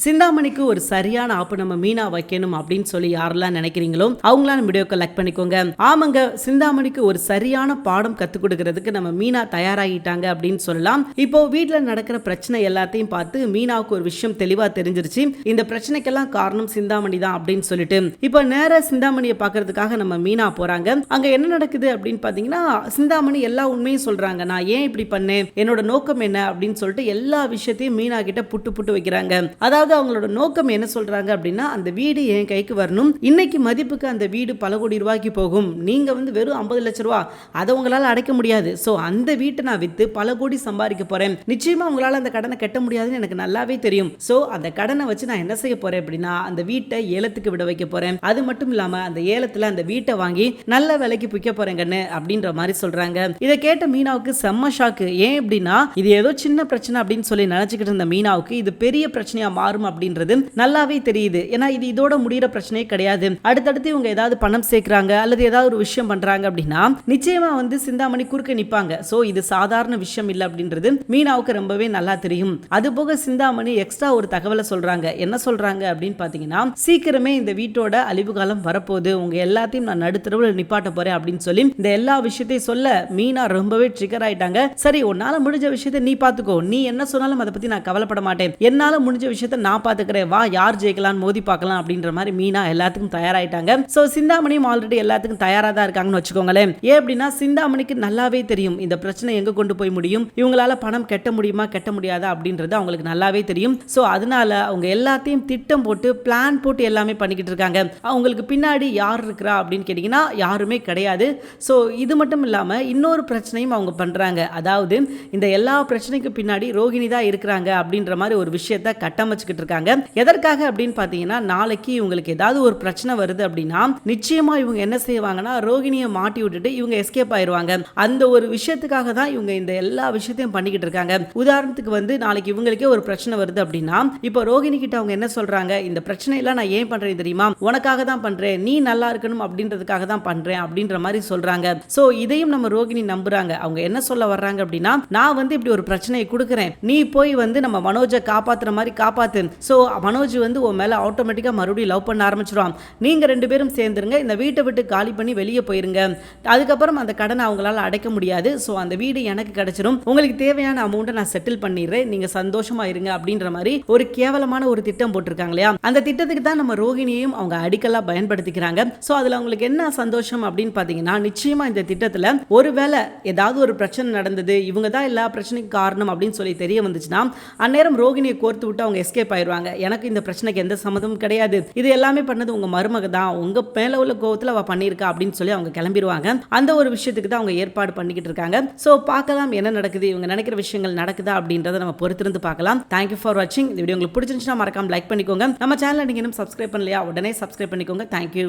சிந்தாமணிக்கு ஒரு சரியான ஆப்பு நம்ம மீனா வைக்கணும் அப்படின்னு சொல்லி யாரெல்லாம் நினைக்கிறீங்களோ அவங்களாம் நம்ம வீடியோக்கு லைக் பண்ணிக்கோங்க. ஆமாங்க, சிந்தாமணிக்கு ஒரு சரியான பாடம் கத்துக் கொடுக்கறதுக்கு நம்ம மீனா தயாராகிட்டாங்க அப்படின்னு சொல்லலாம். இப்போ வீட்டுல நடக்கிற பிரச்சனை எல்லாத்தையும் பார்த்து மீனாவுக்கு ஒரு விஷயம் தெளிவா தெரிஞ்சிருச்சு. இந்த பிரச்சனைக்கெல்லாம் காரணம் சிந்தாமணி தான் அப்படின்னு சொல்லிட்டு இப்போ நேர சிந்தாமணியை பாக்குறதுக்காக நம்ம மீனா போறாங்க. அங்க என்ன நடக்குது அப்படின்னு பாத்தீங்கன்னா, சிந்தாமணி எல்லா உண்மையும் சொல்றாங்க. நான் ஏன் இப்படி பண்ணேன், என்னோட நோக்கம் என்ன அப்படின்னு சொல்லிட்டு எல்லா விஷயத்தையும் மீனா கிட்ட புட்டு புட்டு வைக்கிறாங்க. அதாவது அவங்களோட நோக்கம் என்ன சொல்றாங்க அப்படின்னா, அந்த வீடு என் கைக்கு வரணும், இன்னைக்கு மதிப்புக்கு அந்த வீடு பல கோடி ரூபாய்க்கு போகும், நீங்க வெறும் 50 லட்சம் ரூபாய் அதை உங்களால அடைக்க முடியாது, சோ அந்த வீட்டை நான் வித்து பல கோடி சம்பாதிக்க போறேன், நிச்சயமா உங்களால அந்த கடனை கட்ட முடியாதுன்னு எனக்கு நல்லாவே தெரியும், சோ அந்த கடனை வச்சு நான் என்ன செய்ய போறேன் அப்படின்னா அந்த வீட்டை ஏலத்துக்கு விட வைக்க போறேன், அது மட்டும் இல்லாம அந்த ஏலத்துல அந்த வீட்டை வாங்கி நல்ல விலைக்கு விற்க போறேங்கன்னு அப்படின்ற மாதிரி சொல்றாங்க. இதை கேட்ட மீனாவுக்கு செம்ம ஷாக்கு. ஏன் அப்படின்னா, இது ஏதோ சின்ன பிரச்சனை அப்படின்னு சொல்லி நினைச்சுக்கிட்டு இருந்த மீனாவுக்கு இது பெரிய பிரச்சனையா மாறும் அப்படின்றது நல்லாவே தெரியுது. ஏன்னா இது இதோட முடிகிற பிரச்சனையே கிடையாது. அடுத்தடுத்து இவங்க ஏதாவது பணம் சேர்க்கறாங்க அல்லது ஏதாவது ஒரு விஷயம் பண்றாங்க அப்படின்னா நிச்சயமா சிந்தாமணி குறுக்க நிப்பாங்க. சோ இது சாதாரண விஷயம் இல்ல அப்படின்றது மீனாவுக்கு ரொம்பவே நல்லா தெரியும். அது போக சிந்தாமணி எக்ஸ்ட்ரா ஒரு தகவலை சொல்றாங்க. என்ன சொல்றாங்க அப்படின்னு பாத்தீங்கன்னா, சீக்கிரமே இந்த வீட்டோட அழிவு காலம் வரப்போகுது, உங்க எல்லாத்தையும் நான் நடுத்தரவில் நிப்பாட்ட போறேன் அப்படின்னு சொல்லி இந்த எல்லா விஷயத்தையும் சொல்ல மீனா ரொம்பவே ட்ரிகர் ஆயிட்டாங்க. சரி, உன்னால முடிஞ்ச விஷயத்தை நீ பாத்துக்கோ, நீ என்ன சொன்னாலும் அதை பத்தி நான் கவலைப்பட மாட்டேன், என்னால முடிஞ்ச விஷயத்தை நான் பாத்துக்கிறேன், வா யார் ஜெயிக்கலாம் மோதி பார்க்கலாம் அப்படின்ற மாதிரி மீனா எல்லாத்துக்கும் தயாராயிட்டாங்க. சோ சிந்தாமணியும் ஆல்ரெடி எல்லாத்துக்கும் தயாரா தான் இருக்காங்கன்னு வச்சுக்கோங்களேன். ஏன் அப்படின்னா சிந்தாமணிக்கு நல்லாவே தெரியும் இந்த பிரச்சனை எங்க கொண்டு போய் முடியும், இவங்களால பணம் கட்ட முடியுமா கட்ட முடியாதா அப்படின்றது அவங்களுக்கு நல்லாவே தெரியும். சோ அதனால அவங்க எல்லாத்தையும் திட்டம் போட்டு பிளான் போட்டு எல்லாமே பண்ணிக்கிட்டு இருக்காங்க. அவங்களுக்கு பின்னாடி யார் இருக்கிறா அப்படின்னு கேட்டீங்கன்னா யாருமே கிடையாது. சோ இது மட்டும் இல்லாம இன்னொரு பிரச்சனையும் அவங்க பண்றாங்க. அதாவது இந்த எல்லா பிரச்சனைக்கு பின்னாடி ரோகிணி தான் இருக்கிறாங்க அப்படின்ற மாதிரி ஒரு விஷயத்தை கட்டமைச்சுக்கிட்டு இருக்காங்க. எதற்காக அப்படின்னு பாத்தீங்கன்னா, நாளைக்கு இவங்களுக்கு ஏதாவது ஒரு பிரச்சனை வருது அப்படின்னா நிச்சயமா இவங்க என்ன செய்வாங்கன்னா ரோகிணியை மாட்டி விட்டுட்டு இவங்க எஸ்கேப் ஆயிருவாங்க. அந்த ஒரு விஷயத்துக்காக தான் இவங்க இந்த எல்லா விஷயத்தையும் பண்ணிக்கிட்டு இருக்காங்க. உதாரணத்துக்கு நாளைக்கு இவங்களுக்கே ஒரு பிரச்சனை வருது அப்படின்னா இப்போ ரோகிணி கிட்ட அவங்க என்ன சொல்றாங்க, இந்த பிரச்சனை எல்லாம் நான் ஏன் பண்றேன் தெரியுமா, உனக்காக தான் பண்றேன், நீ நல்லா இருக்கணும் அப்படின்றதுக்காக தான் பண்றேன் அப்படின்ற மாதிரி சொல்றாங்க. சோ இதையும் நம்ம ரோகிணி நம்புறாங்க. அவங்க என்ன சொல்ல வர்றாங்க அப்படின்னா, நான் இப்படி ஒரு பிரச்சனையை கொடுக்குறேன், நீ போய் நம்ம மனோஜை காப்பாத்துற மாதிரி காப்பாத்து, சோ மனோஜ் உன் மேல ஆட்டோமேட்டிக்கா மறுபடியும் லவ் பண்ண ஆரம்பிச்சிருவான், நீங்க ரெண்டு பேரும் சேர்ந்துருங்க, இந்த வீட்டை விட்டு காலி பண்ணி வெளியே போயிருங்க, அதுக்கப்புறம் அந்த கடனை அவங்களால அடைக்க முடியாது, சோ அந்த வீடு எனக்கு கிடைச்சிரும், உங்களுக்கு தேவையான அமௌண்ட்டை நான் செட்டில் பண்ணிடுறேன், நீங்க சந்தோஷமா இருங்க அப்படின்ற மாதிரி ஒரு கேவலமான ஒரு திட்டம் போட்டிருக்காங்க இல்லையா. அந்த திட்டத்துக்கு தான் நம்ம ரோகிணியையும் அவங்க அடிக்கலா பயன்படுத்திக்கிறாங்க. சோ அதுல அவங்களுக்கு என்ன சந்தோஷம் அப்படின்னு பாத்தீங்கன்னா, நிச்சயமா இந்த திட்டத்துல ஒருவேளை ஏதாவது ஒரு பிரச்சனை நடந்தது, இவங்க தான் எல்லா பிரச்சனைக்கு காரணம் அப்படின்னு சொல்லி தெரிய வந்துச்சுன்னா அந்நேரம் ரோகிணியை கோர்த்து விட்டு அவங்க எஸ்கேப் ஆயிடுவாங்க. எனக்கு இந்த பிரச்சனைக்கு எந்த சம்மதமும் கிடையாது, இது எல்லாமே பண்ணது உங்க மருமக தான், உங்க மேல உள்ள கோவத்துல அவ பண்ணிருக்கா அப்படின்னு சொல்லி அவங்க கிளம்பிடுவாங்க. அந்த ஒரு விஷயத்துக்கு தான் அவங்க ஏற்பாடு பண்ணிக்கிட்டு இருக்காங்க. சோ பார்க்கலாம் என்ன நடக்குது, இவங்க நினைக்கிற விஷயங்கள் நடக்குதா அப்படின்றத நம்ம பொறுத்திருந்து பார்க்கலாம். தேங்க்யூ ஃபார் வாட்சிங். இந்த வீடியோ உங்களுக்கு பிடிச்சிருந்துச்சுன்னா மறக்காம லைக் பண்ணிக்கோங்க. நம்ம சேனலை நீங்க இன்னும் சப்ஸ்கிரைப் பண்ணலையா, உடனே சப்ஸ்கிரைப் பண்ணிக்கோங்க. தேங்க்யூ.